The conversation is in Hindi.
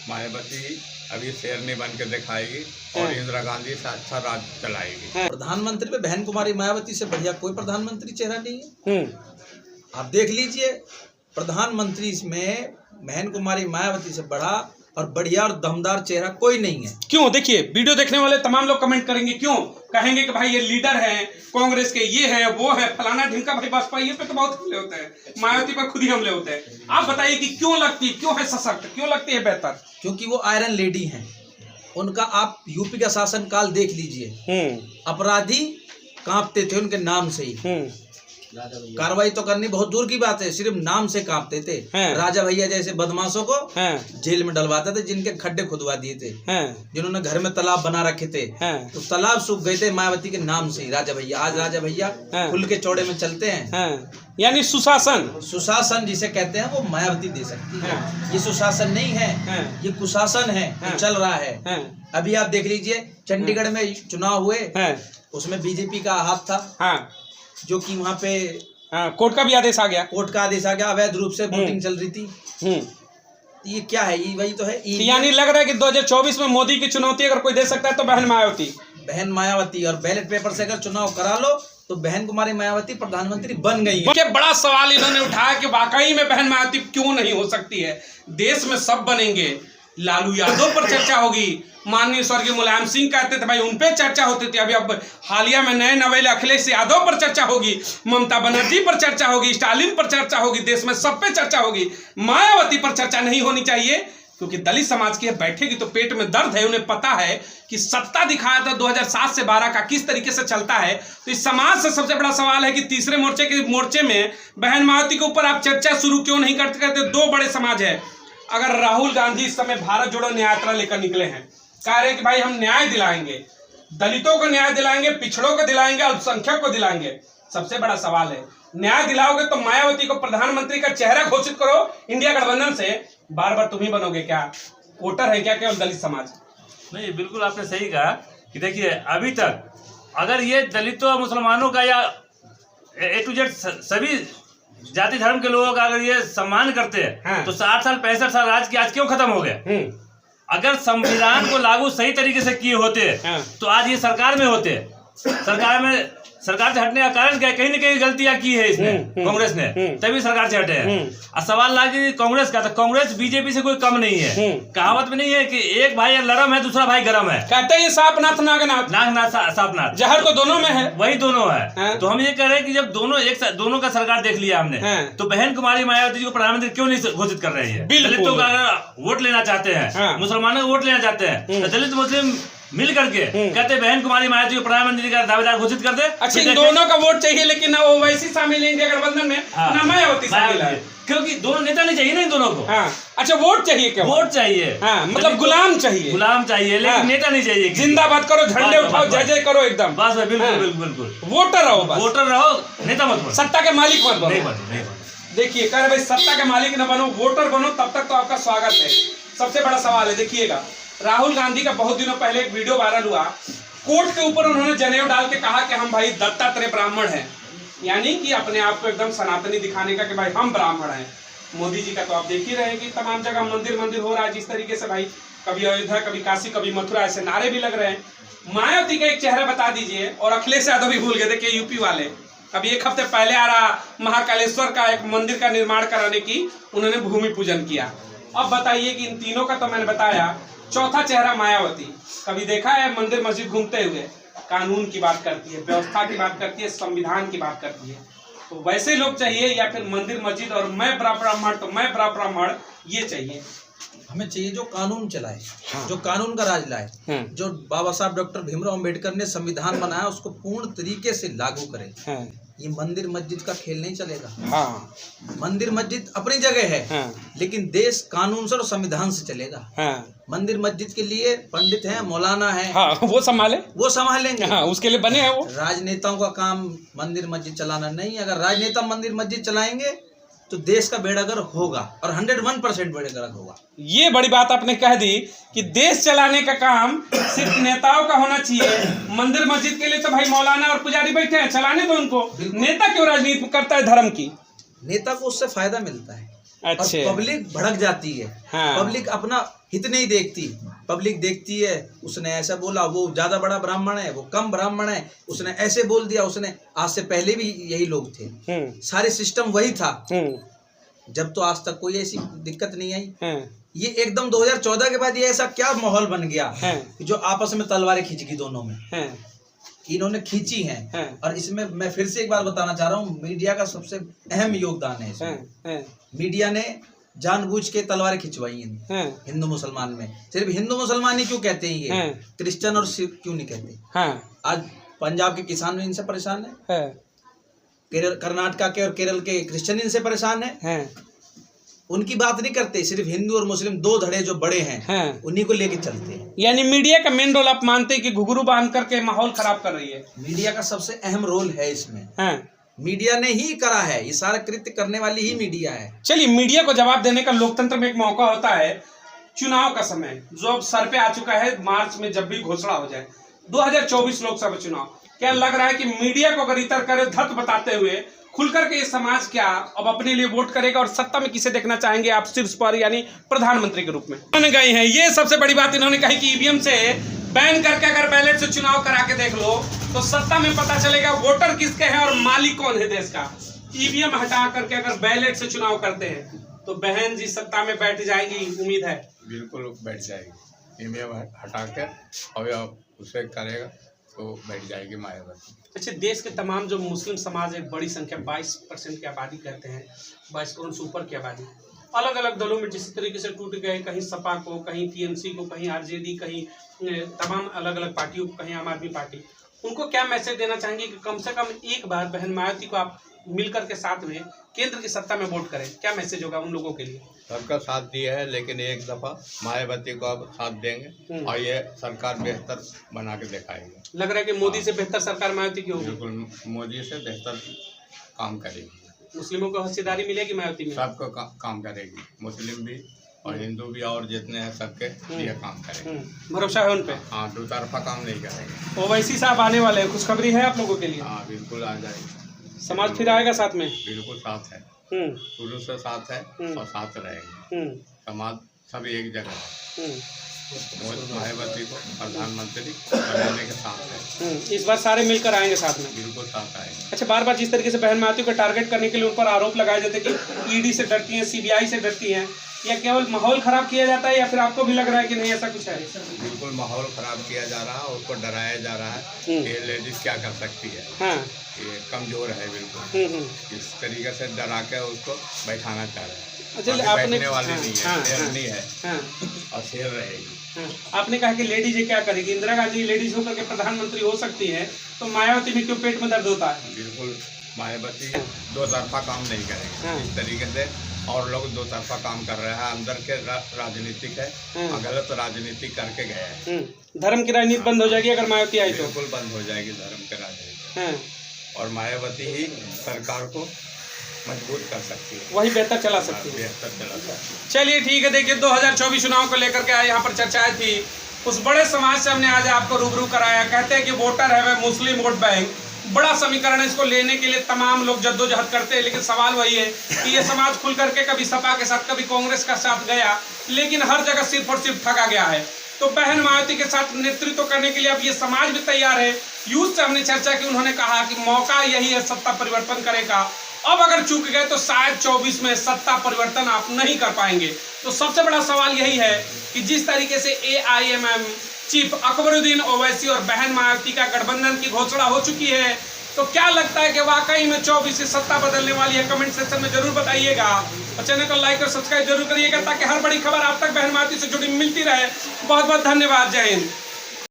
मायावती अभी शेरनी बन के दिखाएगी और इंदिरा गांधी से अच्छा राज चलाएगी। प्रधानमंत्री पे बहन कुमारी मायावती से बढ़िया कोई प्रधानमंत्री चेहरा नहीं है। आप देख लीजिए, प्रधानमंत्री में बहन कुमारी मायावती से बड़ा और बढ़िया और दमदार चेहरा कोई नहीं है। क्यों? देखिए, वीडियो देखने वाले तमाम लोग कमेंट करेंगे, क्यों कहेंगे कि भाई ये लीडर है कांग्रेस के, ये है वो है फलाना ढिमका। भाई बसपा ये पे तो बहुत हमले होते हैं, मायावती पर खुद ही हमले होते हैं। आप बताइए कि क्यों लगती, क्यों है सशक्त, क्यों लगती है बेहतर? क्योंकि वो आयरन लेडी हैं। उनका आप यूपी का शासनकाल देख लीजिए, अपराधी कांपते थे उनके नाम से ही। कार्रवाई तो करनी बहुत दूर की बात है, सिर्फ नाम से कांपते थे। राजा भैया जैसे बदमाशों को जेल में डलवाते थे, जिनके खड्डे खुदवा दिए थे, जिन्होंने घर में तालाब बना रखे थे, तो तालाब सूख गए थे मायावती के नाम से ही। राजा भैया आज राजा भैया खुल के चौड़े में चलते हैं। यानी सुशासन, सुशासन जिसे कहते हैं वो मायावती दे सकती है। ये सुशासन नहीं है, ये कुशासन है जो चल रहा है। अभी आप देख लीजिए, चंडीगढ़ में चुनाव हुए, उसमें बीजेपी का हाथ था, जो कि वहाँ पे कोर्ट का भी आदेश आ गया। कोर्ट का आदेश आ गया, अवैध रूप से वोटिंग चल रही थी। ये क्या है? ये वही तो है। यानी लग रहा है कि 2024 में मोदी की चुनौती अगर कोई दे सकता है तो बहन मायावती। बहन मायावती, और बैलेट पेपर से अगर चुनाव करा लो तो बहन कुमारी मायावती प्रधानमंत्री बन गई है। बड़ा सवाल इन्होंने उठाया कि वाकई में बहन मायावती क्यों नहीं हो सकती है। देश में सब बनेंगे, लालू यादव पर चर्चा होगी, माननीय स्वर्गीय मुलायम सिंह कहते थे भाई उन पे चर्चा होती थी। अभी अब हालिया में नए नवेले अखिलेश यादव पर चर्चा होगी, ममता बनर्जी पर चर्चा होगी, स्टालिन पर चर्चा होगी, देश में सब पे चर्चा होगी। मायावती पर चर्चा नहीं होनी चाहिए, क्योंकि दलित समाज की बैठेगी तो पेट में दर्द है। उन्हें पता है कि सत्ता दिखाया था 2007 से 12 का किस तरीके से चलता है। तो इस समाज से सबसे बड़ा सवाल है कि तीसरे मोर्चे में बहन मायावती के ऊपर आप चर्चा शुरू क्यों नहीं करते? दो बड़े समाज है। अगर राहुल गांधी इस समय भारत जोड़ो न्याय यात्रा लेकर निकले हैं, कह रहे कि भाई हम न्याय दिलाएंगे, दलितों को न्याय दिलाएंगे, पिछड़ों को दिलाएंगे, अल्पसंख्यक को दिलाएंगे। सबसे बड़ा सवाल है, न्याय दिलाओगे तो मायावती को प्रधानमंत्री का चेहरा घोषित करो इंडिया गठबंधन से, बार बार तुम ही बनोगे क्या? वोटर है क्या केवल दलित समाज? नहीं, बिल्कुल आपने सही कहा कि देखिए अभी तक अगर ये दलितों और मुसलमानों का या A to Z सभी जाति धर्म के लोगों का अगर ये सम्मान करते हैं तो 60 साल 65 साल राज की आज क्यों खत्म हो गए? अगर संविधान को लागू सही तरीके से किए होते तो आज ये सरकार में होते। सरकार से हटने का कारण क्या है? कहीं न कहीं गलतियां की है इसने, कांग्रेस ने, तभी सरकार से हटे हैं। और सवाल लागे कांग्रेस का, तो कांग्रेस बीजेपी से कोई कम नहीं है। कहावत में नहीं है कि एक भाई लरम है दूसरा भाई गरम है, कहते हैं सापनाथ नागनाथ, नागनाथ सापनाथ, जहर तो दोनों में है, वही दोनों है। तो हम ये कह रहे हैं कि जब दोनों का सरकार देख लिया हमने, तो बहन कुमारी मायावती जी को प्रधानमंत्री क्यों नहीं घोषित कर रही है? दलितों का अगर वोट लेना चाहते हैं, मुसलमानों का वोट लेना चाहते हैं, तो दलित मुस्लिम मिल करके कहते बहन कुमारी मायावती को प्रधानमंत्री का दावेदार घोषित कर दे। अच्छा, इन दोनों का वोट चाहिए, लेकिन ना वो वैसी शामिल है इंडिया गठबंधन में, ना मायावती शामिल है, क्योंकि दोनों नेता नहीं चाहिए ना इन दोनों को। अच्छा, वोट चाहिए क्या? वोट चाहिए, मतलब गुलाम चाहिए, गुलाम चाहिए, लेकिन नेता नहीं चाहिए। जिंदाबाद करो, झंडे उठाओ, जय जय करो, एकदम बस बिल्कुल बिल्कुल वोटर रहो, बस वोटर रहो, नेता मत बनो, सत्ता के मालिक मत बनो। नहीं बनो। देखिए, कह रहे भाई सत्ता के मालिक न बनो, वोटर बनो, तब तक तो आपका स्वागत है। सबसे बड़ा सवाल है, देखिएगा, राहुल गांधी का बहुत दिनों पहले एक वीडियो वायरल हुआ, कोर्ट के ऊपर उन्होंने जनेऊ डाल के कहा कि हम भाई दत्तात्रेय ब्राह्मण हैं, यानी कि अपने आप को एकदम सनातनी दिखाने का कि भाई हम ब्राह्मण हैं। मोदी जी का तो आप देख ही रहे हैं कि तमाम जगह मंदिर हो रहा है जिस तरीके से, भाई कभी अयोध्या, कभी काशी, कभी मथुरा, ऐसे नारे भी लग रहे हैं। मायावती का एक चेहरा बता दीजिए, और अखिलेश यादव भी भूल गए, देखिए यूपी वाले। अभी एक हफ्ते पहले आ रहा महाकालेश्वर का एक मंदिर का निर्माण कराने की उन्होंने भूमि पूजन किया। अब बताइए कि इन तीनों का तो मैंने बताया, चौथा चेहरा मायावती। कभी देखा है मंदिर मस्जिद घूमते हुए? कानून की बात करती है, व्यवस्था की बात करती है, संविधान की बात करती है। तो वैसे लोग चाहिए, या फिर मंदिर मस्जिद और मैं बड़ा ब्राह्मण तो मैं बड़ा ब्राह्मण, ये चाहिए? हमें चाहिए जो कानून चलाए, जो कानून का राज लाए, जो बाबा साहब डॉक्टर भीमराव अम्बेडकर ने संविधान बनाया उसको पूर्ण तरीके से लागू करे। ये मंदिर मस्जिद का खेल नहीं चलेगा। मंदिर मस्जिद अपनी जगह है, लेकिन देश कानून से और संविधान से चलेगा। मंदिर मस्जिद के लिए पंडित हैं, मौलाना हैं, वो संभालेंगे, उसके लिए बने हैं वो। राजनेताओं का काम मंदिर मस्जिद चलाना नहीं। अगर राजनेता मंदिर मस्जिद चलाएंगे तो देश का बेड़ागर होगा, और 101% बेड़ागर होगा। ये बड़ी बात आपने कह दी कि देश चलाने का काम सिर्फ नेताओं का होना चाहिए। मंदिर मस्जिद के लिए तो भाई मौलाना और पुजारी बैठे हैं, चलाने दो उनको। नेता क्यों राजनीति करता है धर्म की? नेता को उससे फायदा मिलता है, अच्छा, और पब्लिक भड़क जाती है। पब्लिक अपना हित नहीं देखती, पब्लिक देखती है उसने ऐसा बोला, वो ज़्यादा बड़ा ब्राह्मण है, वो कम ब्राह्मण है, उसने ऐसे बोल दिया, उसने आज से पहले भी यही लोग थे, सारे सिस्टम वही था। जब तो आज तक कोई ऐसी दिक्कत नहीं आई। ये एकदम 2014 के बाद ये ऐसा क्या माहौल बन गया कि जो आपस में तलवारें खींच गई दोनों में, इन्होंने खींची हैं। और इसमें मैं फिर से एक बार बताना चाह रहा हूँ, मीडिया का सबसे अहम योगदान है इसमें। मीडिया ने जानबूझ के तलवारें खिंचवाई हैं हिंदू मुसलमान में। सिर्फ हिंदू मुसलमान ही क्यों कहते हैं, ये क्रिश्चियन और सिख क्यों नहीं कहते? आज पंजाब के किसान भी इनसे परेशान है, केरल कर्नाटका के और केरल के क्रिश्चियन इनसे परेशान है। उनकी बात नहीं करते, सिर्फ हिंदू और मुस्लिम दो धड़े जो बड़े हैं उन्हीं को लेके चलते हैं। यानी मीडिया का मेन रोल आप मानते हैं कि घुघरू बांध करके माहौल खराब कर रही है? मीडिया का सबसे अहम रोल है इसमें। मीडिया ने ही करा है, ये सारा कृत्य करने वाली ही मीडिया है। चलिए, मीडिया को जवाब देने का लोकतंत्र में एक मौका होता है। चुनाव का समय जो अब सर पे आ चुका है, मार्च में जब भी घोषणा हो जाए 2024 लोकसभा चुनाव, क्या लग रहा है कि मीडिया को अगर इतर करे धत बताते हुए खुलकर के ये समाज क्या अब अपने लिए वोट करेगा और सत्ता में किसे देखना चाहेंगे आप शीर्ष पर, यानी प्रधानमंत्री के रूप में बन गए हैं? ये सबसे बड़ी बात इन्होंने कही कि ईवीएम से बैन करके अगर बैलेट से चुनाव करा के देख लो तो सत्ता में पता चलेगा वोटर किसके हैं और मालिक कौन है देश का। ईवीएम हटा करके अगर बैलेट से चुनाव करते हैं तो बहन जी सत्ता में बैठ जाएगी, उम्मीद है? बिल्कुल बैठ जाएगी। ईवीएम हटा कर और उसे करेगा तो बैठ जाएगी मायावती। अच्छा, देश के तमाम जो मुस्लिम समाज एक बड़ी संख्या 22% की आबादी कहते हैं, 22 करोड़ से ऊपर की आबादी अलग अलग दलों में जिस तरीके से टूट गए, कहीं सपा को, कहीं टीएमसी को, कहीं आरजेडी, कहीं तमाम अलग अलग पार्टियों को, कहीं आम आदमी पार्टी, उनको क्या मैसेज देना चाहेंगे कि कम से कम एक बार बहन मायावती को आप मिलकर के साथ में केंद्र की सत्ता में वोट करें? क्या मैसेज होगा उन लोगों के लिए? सबका साथ दिया है, लेकिन एक दफा मायावती को अब साथ देंगे और ये सरकार बेहतर बना के दिखाएगी। लग रहा है कि मोदी से बेहतर सरकार मायावती की होगी? बिल्कुल, मोदी से बेहतर काम करेगी। मुस्लिमों को हिस्सेदारी मिलेगी मायावती में? सबको काम करेगी, मुस्लिम भी और हिंदू भी और जितने हैं सबके लिए काम करेंगे। भरोसा है उन पे? हाँ, दो तरफा काम नहीं करेंगे। ओवैसी साहब आने वाले हैं, खुशखबरी है आप लोगों के लिए? हाँ, बिल्कुल आ जाएगी। समाज फिर आएगा साथ में? बिल्कुल साथ है, शुरू से साथ है और साथ रहेंगे। समाज सब एक जगह है। मायावती को प्रधानमंत्री बनाने के साथ है। इस बार सारे मिलकर आएंगे साथ में? बिल्कुल साथ आएंगे। अच्छा, बार बार जिस तरीके से बहन मायावती को टारगेट करने के लिए उन पर आरोप लगाए जाते हैं कि ईडी से डरती हैं, सीबीआई से डरती हैं, या केवल माहौल खराब किया जाता है या फिर आपको भी लग रहा है कि नहीं ऐसा कुछ है? बिल्कुल माहौल खराब किया जा रहा है, उसको डराया जा रहा है। ये लेडीज क्या कर सकती है? ये कमजोर है बिल्कुल। इस तरीके से डरा के उसको बैठाना चाह रहे हैं। अच्छा, आपने बैठने वाली नहीं है, शेर नहीं है और शेर रहेगी। आपने कहा कि लेडीज ये क्या करेगी? इंदिरा गांधी लेडीज होकर के प्रधानमंत्री हो सकती है, तो मायावती में क्यों पेट में दर्द होता है? बिल्कुल, मायावती दो तरफा काम नहीं करेंगे इस तरीके से, और लोग दो तरफा काम कर रहे हैं। अंदर के राजनीतिक है, गलत राजनीति करके गए हैं। धर्म की राजनीति बंद हो जाएगी अगर मायावती आई तो? बिल्कुल बंद हो जाएगी धर्म की राजनीति, और मायावती ही सरकार को मजबूत कर सकती है, वही बेहतर चला सकती है। बेहतर चला सकती है। चलिए ठीक है, देखिए 2024 चुनाव को लेकर के यहाँ पर चर्चाएं थी, उस बड़े समाज से हमने आज आपको रूबरू कराया। कहते हैं कि वोटर है वह मुस्लिम वोट बैंक, बड़ा समीकरण है, इसको लेने के लिए तमाम लोग जद्दोजहद करते हैं, लेकिन सवाल वही है कि ये समाज खुल करके कभी सपा के साथ, कभी कांग्रेस का साथ गया, लेकिन हर जगह सिर्फ और सिर्फ ठगा गया है। तो बहन मायावती के साथ नेतृत्व करने के लिए अब ये समाज भी तैयार है। यूथ से हमने चर्चा की, उन्होंने कहा कि मौका यही है सत्ता परिवर्तन करेगा। अब अगर चूक गए तो शायद 24 में सत्ता परिवर्तन आप नहीं कर पाएंगे। तो सबसे बड़ा सवाल यही है कि जिस तरीके से AIMM चीफ अकबरुद्दीन ओवैसी और बहन मायावती का गठबंधन की घोषणा हो चुकी है, तो क्या लगता है कि वाकई में 24 से सत्ता बदलने वाली है? कमेंट सेक्शन में जरूर बताइएगा और चैनल को लाइक और सब्सक्राइब जरूर करिएगा ताकि हर बड़ी खबर आप तक बहन मायावती से जुड़ी मिलती रहे। बहुत बहुत धन्यवाद। जय हिंद।